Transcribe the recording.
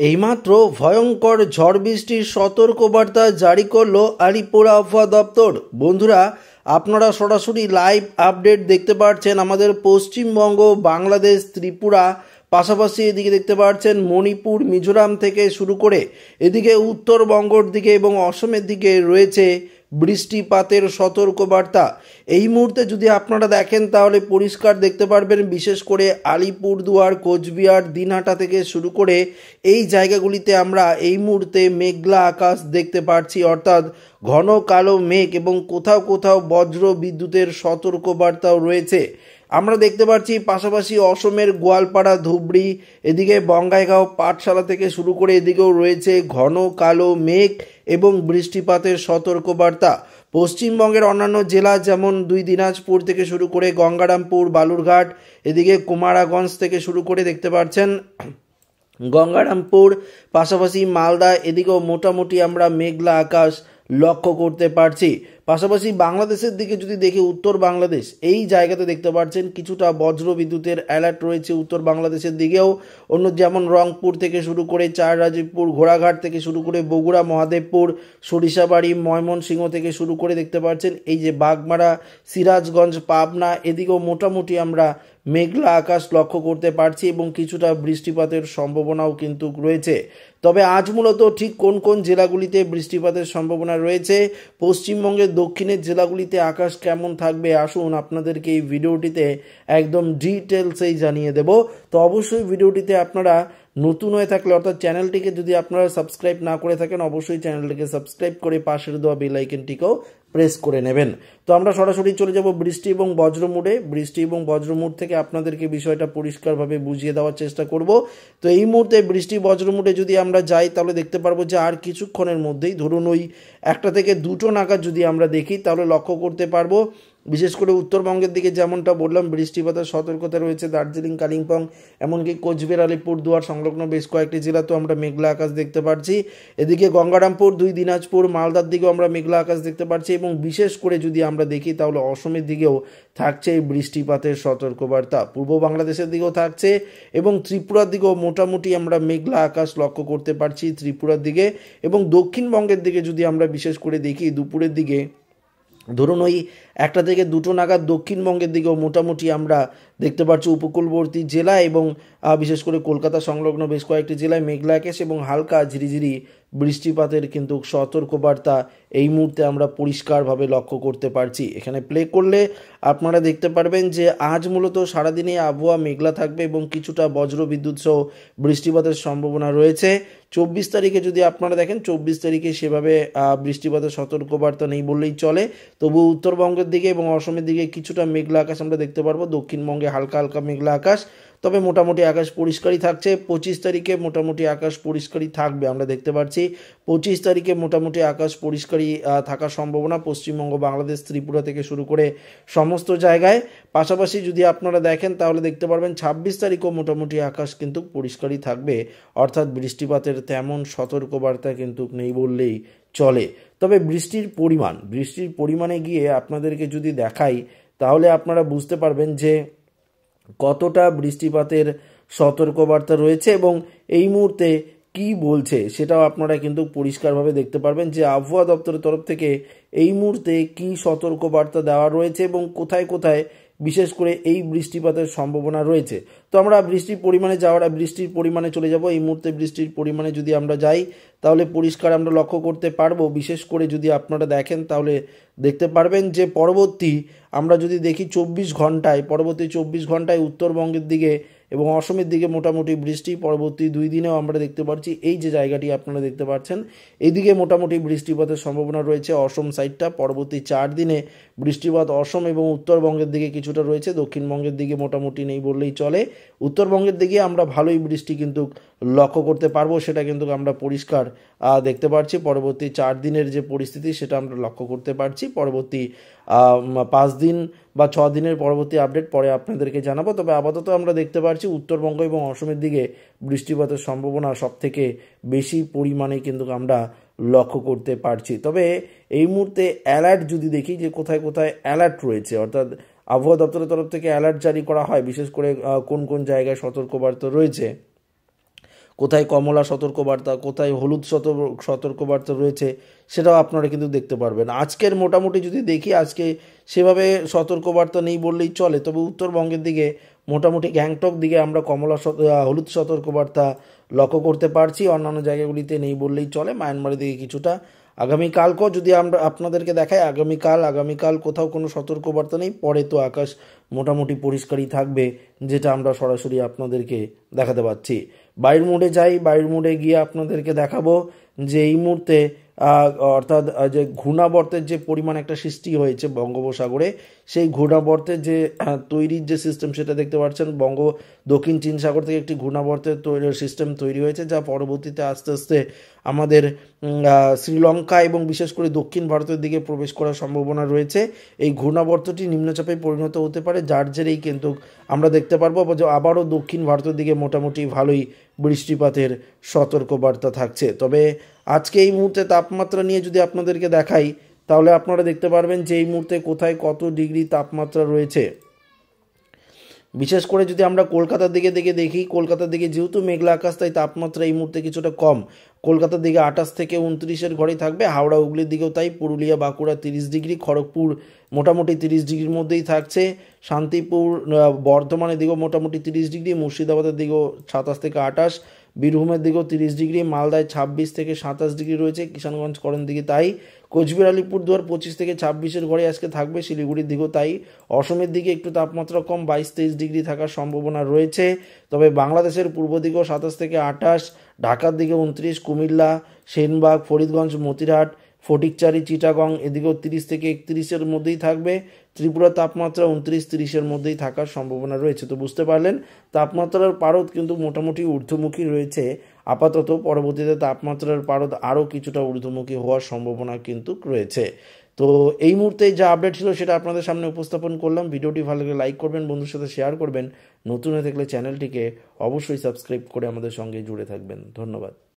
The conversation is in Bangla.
এইমাত্র ভয়ঙ্কর ঝড় বৃষ্টির সতর্কবার্তা জারি করলো আলিপুর আবহাওয়া দপ্তর। বন্ধুরা, আপনারা সরাসরি লাইভ আপডেট দেখতে পাচ্ছেন আমাদের পশ্চিমবঙ্গ, বাংলাদেশ, ত্রিপুরা, পাশাপাশি এদিকে দেখতে পাচ্ছেন মণিপুর, মিজোরাম থেকে শুরু করে এদিকে উত্তরবঙ্গর দিকে এবং অসমের দিকে রয়েছে বৃষ্টিপাতের সতর্কবার্তা। এই মুহূর্তে যদি আপনারা দেখেন তাহলে পরিষ্কার দেখতে পারবেন, বিশেষ করে আলিপুরদুয়ার, কোচবিহার, দিনহাটা থেকে শুরু করে এই জায়গাগুলিতে আমরা এই মুহূর্তে মেঘলা আকাশ দেখতে পাচ্ছি, অর্থাৎ ঘন কালো মেঘ এবং কোথাও কোথাও বজ্র বিদ্যুতের সতর্কবার্তাও রয়েছে আমরা দেখতে পাচ্ছি। পাশাপাশি অসমের গোয়ালপাড়া, ধুবড়ি, এদিকে বঙ্গাইগাঁও, পাঠশালা থেকে শুরু করে এদিকেও রয়েছে ঘন কালো মেঘ এবং বৃষ্টিপাতের সতর্কবার্তা। পশ্চিমবঙ্গের অন্যান্য জেলা যেমন দিনাজপুর থেকে শুরু করে গঙ্গারামপুর, বালুরঘাট, এদিকে কুমারাগঞ্জ থেকে শুরু করে দেখতে পাচ্ছেন গঙ্গারামপুর, পাশাপাশি মালদা, এদিকেও মোটামুটি আমরা মেঘলা আকাশ লক্ষ্য করতে পারছি। পাশাপাশি বাংলাদেশের দিকে যদি দেখি, উত্তর বাংলাদেশ, এই জায়গাতে দেখতে পাচ্ছেন কিছুটা বজ্র বিদ্যুতের অ্যালার্ট রয়েছে উত্তর বাংলাদেশের দিকেও। অন্য যেমন রংপুর থেকে শুরু করে চাররাজীবপুর, ঘোড়াঘাট থেকে শুরু করে বগুড়া, মহাদেবপুর, সরিষাবাড়ি, ময়মনসিংহ থেকে শুরু করে দেখতে পাচ্ছেন এই যে বাগমারা, সিরাজগঞ্জ, পাবনা, এদিকেও মোটামুটি আমরা মেঘলা আকাশ লক্ষ্য করতে পারছি এবং কিছুটা বৃষ্টিপাতের সম্ভাবনাও কিন্তু রয়েছে। তবে আজ মূলত ঠিক কোন কোন জেলাগুলিতে বৃষ্টিপাতের সম্ভাবনা রয়েছে, পশ্চিমবঙ্গের দক্ষিণের জেলাগুলিতে আকাশ কেমন থাকবে, আসুন আপনাদেরকে এই ভিডিওটিতে একদম ডিটেলসেই জানিয়ে দেব। তো অবশ্যই ভিডিওটিতে আপনারা নতুন হয়ে থাকলে, অর্থাৎ চ্যানেলটিকে যদি আপনারা সাবস্ক্রাইব না করে থাকেন, অবশ্যই চ্যানেলটিকে সাবস্ক্রাইব করে পাশের দেওয়া বেল আইকনটিকেও প্রেস করে নেবেন। তো আমরা সরাসরি চলে যাব বৃষ্টি এবং বজ্র মোডে। বৃষ্টি এবং বজ্র মোড থেকে আপনাদেরকে বিষয়টা পরিষ্কারভাবে বুঝিয়ে দেওয়ার চেষ্টা করব। তো এই মুহূর্তে বৃষ্টি বজ্র মোডে যদি আমরা যাই তাহলে দেখতে পারবো যে আর কিছুক্ষণের মধ্যেই, ধরুন ওই 1টা থেকে 2টো নাগাদ যদি আমরা দেখি তাহলে লক্ষ্য করতে পারবো বিশেষ করে উত্তরবঙ্গের দিকে যেমনটা বললাম বৃষ্টিপাতের সতর্কতা রয়েছে। দার্জিলিং, কালিম্পং, এমনকি কোচবিহার, আলিপুরদুয়ার সংলগ্ন বেশ কয়েকটি জেলাতেও আমরা মেঘলা আকাশ দেখতে পাচ্ছি। এদিকে গঙ্গারামপুর, দিনাজপুর, মালদার দিকেও আমরা মেঘলা আকাশ দেখতে পাচ্ছি এবং বিশেষ করে যদি আমরা দেখি তাহলে অসমের দিকেও থাকছে এই বৃষ্টিপাতের সতর্কবার্তা। পূর্ব বাংলাদেশের দিকেও থাকছে এবং ত্রিপুরার দিকেও মোটামুটি আমরা মেঘলা আকাশ লক্ষ্য করতে পারছি ত্রিপুরার দিকে। এবং দক্ষিণবঙ্গের দিকে যদি আমরা বিশেষ করে দেখি দুপুরের দিকে, ধরুন ওই 1টা থেকে 2টো নাগাদ দক্ষিণবঙ্গের দিকেও মোটামুটি আমরা দেখতে পাচ্ছি উপকূলবর্তী জেলা এবং বিশেষ করে কলকাতা সংলগ্ন বেশ কয়েকটি জেলায় মেঘলা আকাশ এবং হালকা ঝিরিঝিরি বৃষ্টিপাতের কিন্তু সতর্কবার্তা এই মুহূর্তে আমরা পরিষ্কারভাবে লক্ষ্য করতে পারছি। এখানে প্লে করলে আপনারা দেখতে পারবেন যে আজ মূলত সারাদিনে আবহাওয়া মেঘলা থাকবে এবং কিছুটা বজ্র বিদ্যুৎ সহ বৃষ্টিপাতের সম্ভাবনা রয়েছে। 24 তারিখে যদি আপনারা দেখেন, 24 তারিখে সেভাবে বৃষ্টিপাতের সতর্কবার্তা নেই বললেই চলে। তবু উত্তরবঙ্গের দিকে এবং অসমের দিকে কিছুটা মেঘলা আকাশ আমরা দেখতে পারবো, দক্ষিণবঙ্গে হালকা হালকা মেঘলা আকাশ, তবে মোটামুটি আকাশ পরিষ্কারই থাকছে। 25 তারিখে মোটামুটি আকাশ পরিষ্কারই থাকবে, আমরা দেখতে পাচ্ছি 25 তারিখে মোটামুটি আকাশ পরিষ্কারই থাকার সম্ভাবনা পশ্চিমবঙ্গ, বাংলাদেশ, ত্রিপুরা থেকে শুরু করে সমস্ত জায়গায়। পাশাপাশি যদি আপনারা দেখেন তাহলে দেখতে পারবেন 26 তারিখও মোটামুটি আকাশ কিন্তু পরিষ্কারই থাকবে, অর্থাৎ বৃষ্টিপাতের তেমন সতর্কবার্তা কিন্তু নেই বললেই চলে। তবে বৃষ্টির পরিমাণে গিয়ে আপনাদেরকে যদি দেখাই তাহলে আপনারা বুঝতে পারবেন যে কতটা বৃষ্টিপাতের সতর্কবার্তা রয়েছে এবং এই মুহূর্তে কি বলছে সেটাও আপনারা কিন্তু পরিষ্কারভাবে দেখতে পারবেন যে আবহাওয়া দপ্তরের তরফ থেকে এই মুহূর্তে কি সতর্কবার্তা দেওয়া রয়েছে এবং কোথায় কোথায় বিশেষ করে এই বৃষ্টিপাতের সম্ভাবনা রয়েছে। তো আমরা বৃষ্টির পরিমাণে চলে যাব। এই মুহূর্তে বৃষ্টির পরিমাণে যদি আমরা যাই তাহলে পরিষ্কার আমরা লক্ষ্য করতে পারবো। বিশেষ করে যদি আপনারা দেখেন তাহলে দেখতে পারবেন যে আমরা যদি দেখি পরবর্তী 24 ঘন্টায় উত্তরবঙ্গের দিকে এবং অসমের দিকে মোটামুটি বৃষ্টি, পরবর্তী 2 দিনেও আমরা দেখতে পাচ্ছি এই যে জায়গাটি আপনারা দেখতে পাচ্ছেন এইদিকে মোটামুটি বৃষ্টিপাতের সম্ভাবনা রয়েছে অসম সাইডটা। পরবর্তী 4 দিনে বৃষ্টিপাত অসম এবং উত্তরবঙ্গের দিকে কিছুটা রয়েছে, দক্ষিণবঙ্গের দিকে মোটামুটি নেই বললেই চলে। উত্তরবঙ্গের দিকে আমরা ভালোই বৃষ্টি কিন্তু লক্ষ্য করতে পারবো, সেটা কিন্তু আমরা পরিষ্কার দেখতে পাচ্ছি। পরবর্তী 4 দিনের যে পরিস্থিতি সেটা আমরা লক্ষ্য করতে পারছি। পরবর্তী 5 দিন বা 6 দিনের পরবর্তী আপডেট পরে আপনাদেরকে জানাবো। তবে আপাতত আমরা দেখতে পাচ্ছি উত্তরবঙ্গ এবং অসমের দিকে বৃষ্টিপাতের সম্ভাবনা সবথেকে বেশি পরিমাণে কিন্তু আমরা লক্ষ্য করতে পারছি। তবে এই মুহূর্তে অ্যালার্ট যদি দেখি যে কোথায় কোথায় অ্যালার্ট রয়েছে, অর্থাৎ আবহাওয়া দপ্তরের তরফ থেকে অ্যালার্ট জারি করা হয়, বিশেষ করে কোন কোন জায়গায় সতর্কবার্তা রয়েছে। কোথায় কমলা সতর্কবার্তা, কোথায় হলুদ সতর্কবার্তা রয়েছে, সেটাও আপনারা কিন্তু দেখতে পারবেন। আজকের মোটামুটি যদি দেখি, আজকে সেভাবে সতর্কবার্তা নেই বললেই চলে, তবে উত্তরবঙ্গের দিকে মোটামুটি গ্যাংটক দিকে আমরা হলুদ সতর্কবার্তা লক্ষ্য করতে পারছি, অন্যান্য জায়গাগুলিতে নেই বললেই চলে। মায়ানমারের দিকে কিছুটা। আগামীকালকেও যদি আমরা আপনাদেরকে দেখাই, আগামীকাল কোথাও কোনো সতর্কবার্তা নেই, পরে তো আকাশ মোটামুটি পরিষ্কারই থাকবে, যেটা আমরা সরাসরি আপনাদেরকে দেখাতে পাচ্ছি। বাইরের মোডে যাই, বাইরের মোডে গিয়ে আপনাদেরকে দেখাবো যে এই মুহূর্তে অর্থাৎ যে ঘূর্ণাবর্তের যে পরিমাণ একটা সৃষ্টি হয়েছে বঙ্গোপসাগরে, সেই ঘূর্ণাবর্তের যে তৈরির যে সিস্টেম সেটা দেখতে পাচ্ছেন। দক্ষিণ চীন সাগর থেকে একটি ঘূর্ণাবর্তের সিস্টেম তৈরি হয়েছে, যা পরবর্তীতে আস্তে আস্তে আমাদের শ্রীলঙ্কা এবং বিশেষ করে দক্ষিণ ভারতের দিকে প্রবেশ করার সম্ভাবনা রয়েছে। এই ঘূর্ণাবর্তটি নিম্নচাপে পরিণত হতে পারে, যার জেরেই কিন্তু আমরা দেখতে পারবো যে আবারও দক্ষিণ ভারতের দিকে মোটামুটি ভালোই বৃষ্টিপাতের সতর্কবার্তা থাকছে। তবে আজকে এই মুহূর্তে তাপমাত্রা নিয়ে যদি আপনাদেরকে দেখাই, তাহলে আপনারা দেখতে পারবেন যে এই মুহূর্তে কোথায় কত ডিগ্রি তাপমাত্রা রয়েছে। বিশেষ করে যদি আমরা কলকাতার দিকে দেখি, কলকাতার দিকে যেহেতু মেঘলা আকাশ, তাই তাপমাত্রা এই মুহূর্তে কিছুটা কম। কলকাতার দিকে 28 থেকে 29-এর ঘরেই থাকবে। হাওড়া হুগলির দিকেও তাই। পুরুলিয়া বাঁকুড়া 30 ডিগ্রি, খড়গপুর মোটামুটি 30 ডিগ্রির মধ্যেই থাকছে। শান্তিপুর বর্ধমানের দিকেও মোটামুটি 30 ডিগ্রি, মুর্শিদাবাদের দিকেও 27 থেকে 28, বীরভূমের দিকেও 30 ডিগ্রি, মালদায় 26 থেকে 27 ডিগ্রি রয়েছে, কিষানগঞ্জ করণ দিকে তাই। কোচবিহার আলিপুরদুয়ার 25 থেকে 26-এর ঘরে আজকে থাকবে, শিলিগুড়ির দিকেও তাই। অসমের দিকে একটু তাপমাত্রা কম, 22-23 ডিগ্রি থাকার সম্ভাবনা রয়েছে। তবে বাংলাদেশের পূর্ব দিকেও 27 থেকে 28, ঢাকার দিকে 29, কুমিল্লা, সেনবাগ, ফরিদগঞ্জ, মতিরহাট, ফটিকচারি, চিটাগং এদিকেও 30 থেকে 31-এর মধ্যেই থাকবে। ত্রিপুরার তাপমাত্রা 29-30-এর মধ্যেই থাকার সম্ভাবনা রয়েছে। তো বুঝতে পারলেন, তাপমাত্রার পারদ কিন্তু মোটামুটি ঊর্ধ্বমুখী রয়েছে আপাতত। পরবর্তীতে তাপমাত্রার পারদ আরও কিছুটা ঊর্ধ্বমুখী হওয়ার সম্ভাবনা কিন্তু রয়েছে। তো এই মুহূর্তে যা আপডেট ছিল সেটা আপনাদের সামনে উপস্থাপন করলাম। ভিডিওটি ভালো লাগলে লাইক করবেন, বন্ধুর সাথে শেয়ার করবেন। নতুন হয়ে থাকলে চ্যানেলটিকে অবশ্যই সাবস্ক্রাইব করে আমাদের সঙ্গে জুড়ে থাকবেন। ধন্যবাদ।